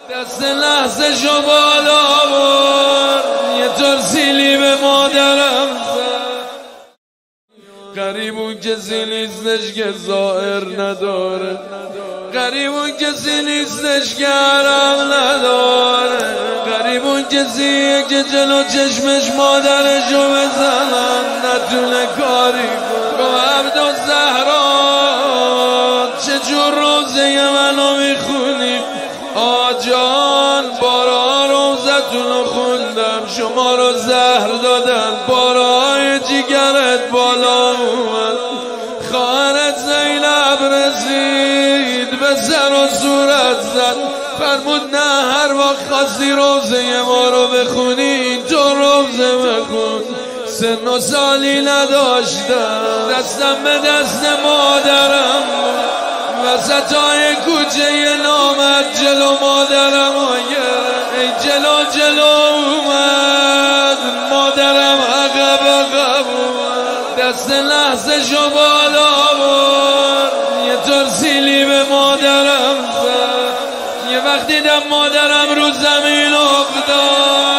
دست لحظه شو بالا برد، یه ترسیلی به مادرم زد. غریبون کسی نیستش که ظاهر نداره، غریبون کسی نیستش که عرب نداره، غریبون کسیه که جلو چشمش مادرشو بزنن نتونه کاری کنه. گو عبدالزهرا چجور روزه منو میخونی آجان؟ بارا روزتونو خوندم، شما رو زهر دادن، بارای جیگرت بالا اومد، خواهرت زینب رسید به سر و صورت زد، فرمود نه هر وقت خواستی روزه ما رو بخونی اینطور روزه بخون. سن و سالی نداشتم، دستم به دست مادرم، وسطای کوچه نامد جلو مادرم ای جلو اومد، مادرم عقب اومد، دست لحظه شو بالا برد، یه ترسیلی به مادرم زد. یه وقت دیدم مادرم رو زمین افتاد،